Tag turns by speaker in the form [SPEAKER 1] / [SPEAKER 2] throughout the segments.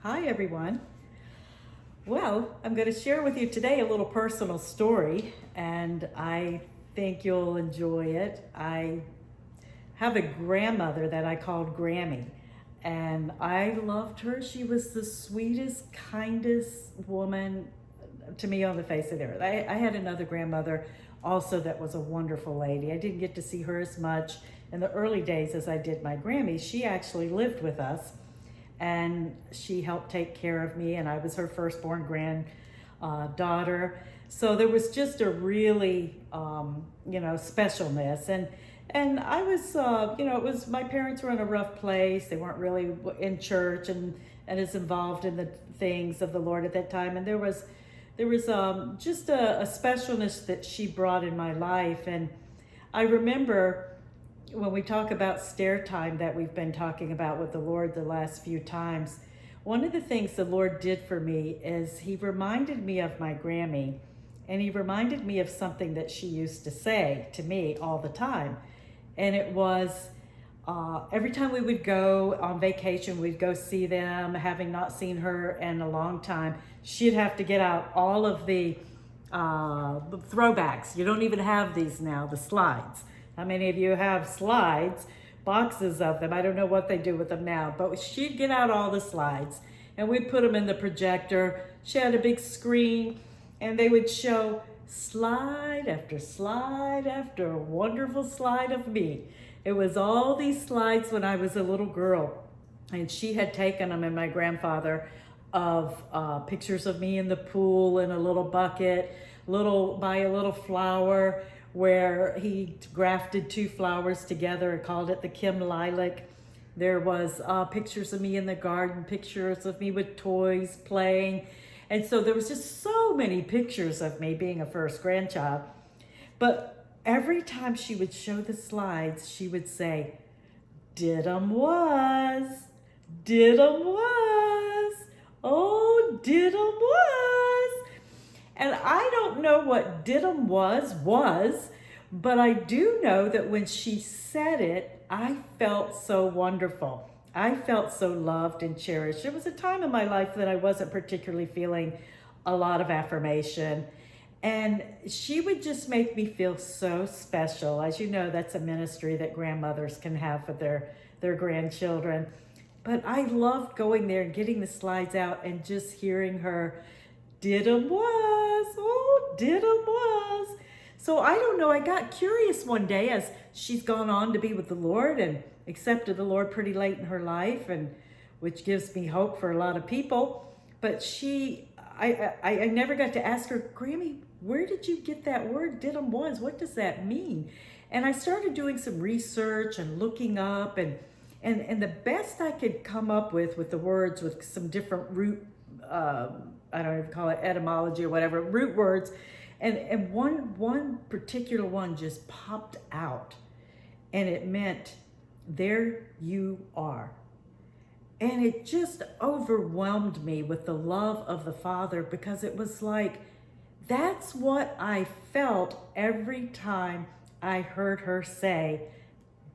[SPEAKER 1] Hi, everyone. Well, I'm going to share with you today a little personal story, and I think you'll enjoy it. I have a grandmother that I called Grammy, and I loved her. She was the sweetest, kindest woman to me on the face of the earth. I had another grandmother also that was a wonderful lady. I didn't get to see her as much in the early days as I did my Grammy. She actually lived with us and she helped take care of me, and I was her firstborn daughter. So there was just a really, specialness. And I was, it was, my parents were in a rough place. They weren't really in church and as involved in the things of the Lord at that time. And there was just a specialness that she brought in my life. And I remember when we talk about stair time that we've been talking about with the Lord the last few times, one of the things the Lord did for me is he reminded me of my Grammy, and he reminded me of something that she used to say to me all the time. And it was every time we would go on vacation, we'd go see them, having not seen her in a long time, she'd have to get out all of the throwbacks. You don't even have these now, the slides. How many of you have slides, boxes of them? I don't know what they do with them now, but she'd get out all the slides and we'd put them in the projector. She had a big screen and they would show slide after a wonderful slide of me. It was all these slides when I was a little girl, and she had taken them, and my grandfather, of pictures of me in the pool in a little bucket, by a little flower, where he grafted two flowers together and called it the Kim Lilac. There was pictures of me in the garden, pictures of me with toys playing. And so there was just so many pictures of me being a first grandchild. But every time she would show the slides, she would say, did 'em was, did 'em was, oh, did 'em was. And I don't know what "did'em" was, but I do know that when she said it, I felt so wonderful. I felt so loved and cherished. There was a time in my life that I wasn't particularly feeling a lot of affirmation. And she would just make me feel so special. As you know, that's a ministry that grandmothers can have for their grandchildren. But I loved going there and getting the slides out and just hearing her, did 'em was, oh, did 'em was. So I don't know, I got curious one day as she's gone on to be with the Lord and accepted the Lord pretty late in her life, and which gives me hope for a lot of people. But I never got to ask her, Grammy, where did you get that word, did 'em was? What does that mean? And I started doing some research and looking up, and the best I could come up with the words, with some different root, I don't even call it etymology or whatever, root words. And one particular one just popped out, and it meant, there you are. And it just overwhelmed me with the love of the Father, because it was like, that's what I felt every time I heard her say,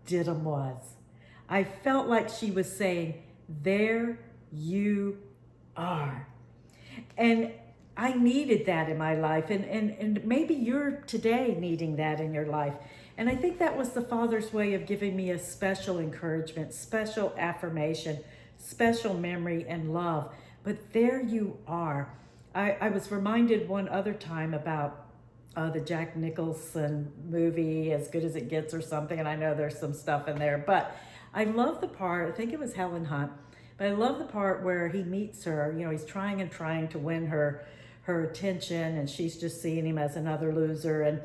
[SPEAKER 1] did 'em was. I felt like she was saying, there you are. And I needed that in my life, and maybe you're today needing that in your life. And I think that was the Father's way of giving me a special encouragement, special affirmation, special memory and love. But there you are. I was reminded one other time about the Jack Nicholson movie, As Good as It Gets or something, and I know there's some stuff in there, but I love the part, I think it was Helen Hunt, but I love the part where he meets her. He's trying and trying to win her attention, and she's just seeing him as another loser.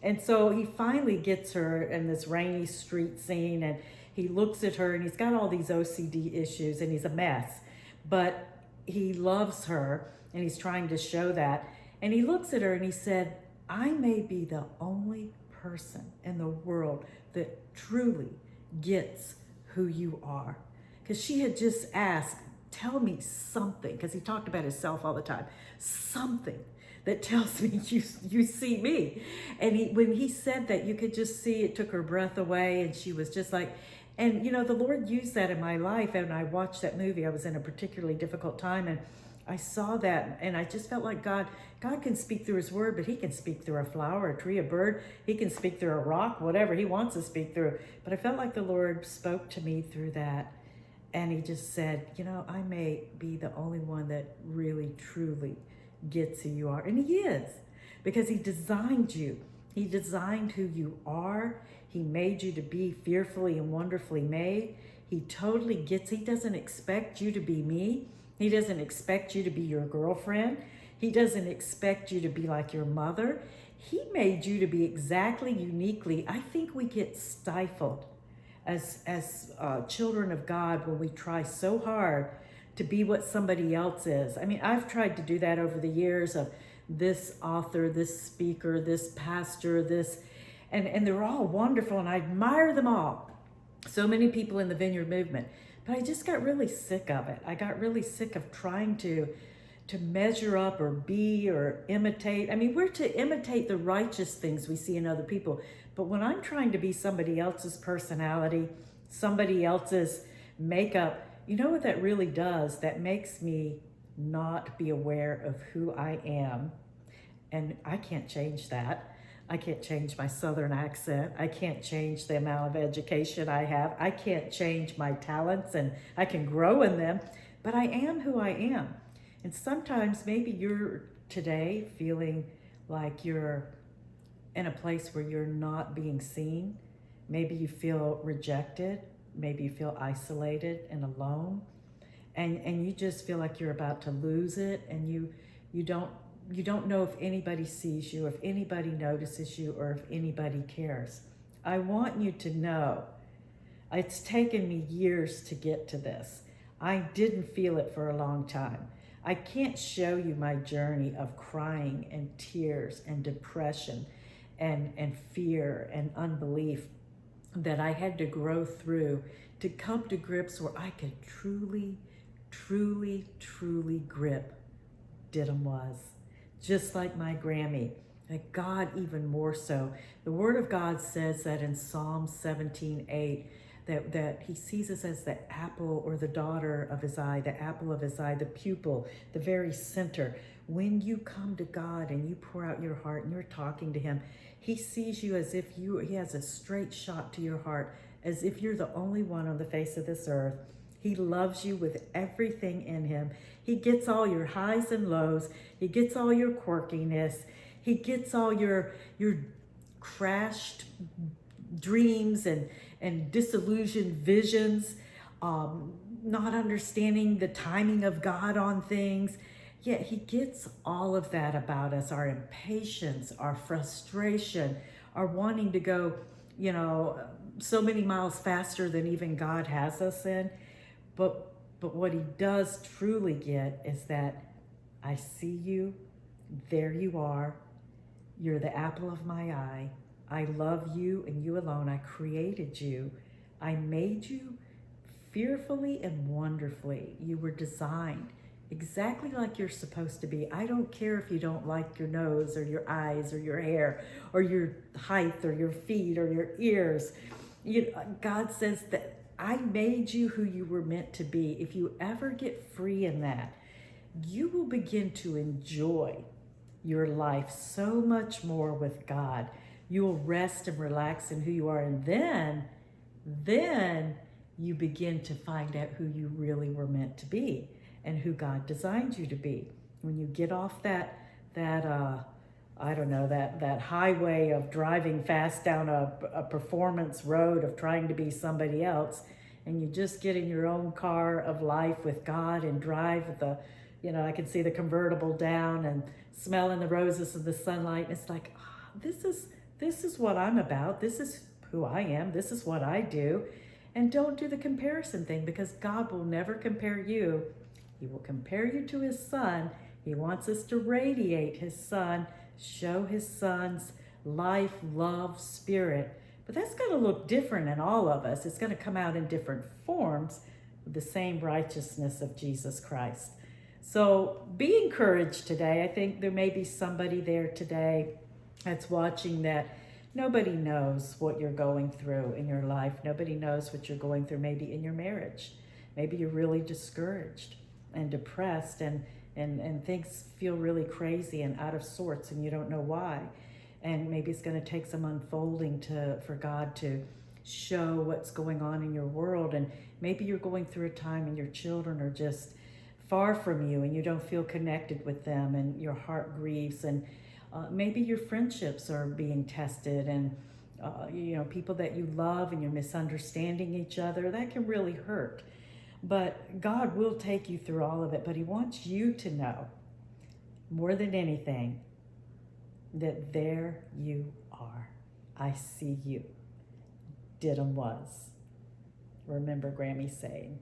[SPEAKER 1] And so he finally gets her in this rainy street scene, and he looks at her, and he's got all these OCD issues, and he's a mess. But he loves her, and he's trying to show that. And he looks at her, and he said, I may be the only person in the world that truly gets who you are. Because she had just asked, tell me something, because he talked about himself all the time, something that tells me you see me. And when he said that, you could just see it took her breath away, and she was just like, And, the Lord used that in my life. And I watched that movie. I was in a particularly difficult time, and I saw that, and I just felt like God can speak through his word, but he can speak through a flower, a tree, a bird. He can speak through a rock, whatever he wants to speak through. But I felt like the Lord spoke to me through that. And he just said, I may be the only one that really, truly gets who you are. And he is, because he designed you. He designed who you are. He made you to be fearfully and wonderfully made. He totally gets, he doesn't expect you to be me. He doesn't expect you to be your girlfriend. He doesn't expect you to be like your mother. He made you to be exactly, uniquely. I think we get stifled as children of God when we try so hard to be what somebody else is. I mean, I've tried to do that over the years of this author, this speaker, this pastor, this, and they're all wonderful, and I admire them all. So many people in the Vineyard movement. But I just got really sick of it. I got really sick of trying to measure up or be or imitate. I mean, we're to imitate the righteous things we see in other people. But when I'm trying to be somebody else's personality, somebody else's makeup, you know what that really does? That makes me not be aware of who I am. And I can't change that. I can't change my Southern accent. I can't change the amount of education I have. I can't change my talents, and I can grow in them, but I am who I am. And sometimes maybe you're today feeling like you're in a place where you're not being seen. Maybe you feel rejected. Maybe you feel isolated and alone. And you just feel like you're about to lose it, and you don't know if anybody sees you, if anybody notices you, or if anybody cares. I want you to know, it's taken me years to get to this. I didn't feel it for a long time. I can't show you my journey of crying and tears and depression and fear and unbelief that I had to grow through to come to grips where I could truly, truly, truly grip Didim was. Just like my Grammy, like God even more so. The Word of God says that in Psalm 17:8, that he sees us as the apple or the daughter of his eye, the apple of his eye, the pupil, the very center. When you come to God and you pour out your heart and you're talking to him, he sees you as if he has a straight shot to your heart, as if you're the only one on the face of this earth. He loves you with everything in him. He gets all your highs and lows. He gets all your quirkiness. He gets all your crashed dreams and disillusioned visions, not understanding the timing of God on things. Yet he gets all of that about us, our impatience, our frustration, our wanting to go, so many miles faster than even God has us in. But what he does truly get is that I see you, there you are, you're the apple of my eye, I love you and you alone, I created you, I made you fearfully and wonderfully, you were designed exactly like you're supposed to be. I don't care if you don't like your nose or your eyes or your hair or your height or your feet or your ears. God says that I made you who you were meant to be. If you ever get free in that, you will begin to enjoy your life so much more with God. You will rest and relax in who you are. And then you begin to find out who you really were meant to be and who God designed you to be. When you get off that highway of driving fast down a performance road of trying to be somebody else, and you just get in your own car of life with God and drive with I can see the convertible down and smelling the roses of the sunlight. It's like, this is what I'm about. This is who I am. This is what I do. And don't do the comparison thing, because God will never compare you. He will compare you to his son. He wants us to radiate his son, show his son's life, love, spirit. But that's going to look different in all of us. It's going to come out in different forms with the same righteousness of Jesus Christ. So be encouraged today. I think there may be somebody there today that's watching that Nobody knows what you're going through in your life. Nobody knows what you're going through maybe in your marriage. Maybe you're really discouraged and depressed and things feel really crazy and out of sorts and you don't know why. And maybe it's going to take some unfolding for God to show what's going on in your world. And maybe you're going through a time and your children are just far from you and you don't feel connected with them and your heart grieves. And maybe your friendships are being tested and people that you love and you're misunderstanding each other. That can really hurt. But God will take you through all of it. But he wants you to know, more than anything, that there you are. I see you. Did was. Remember Grammy saying.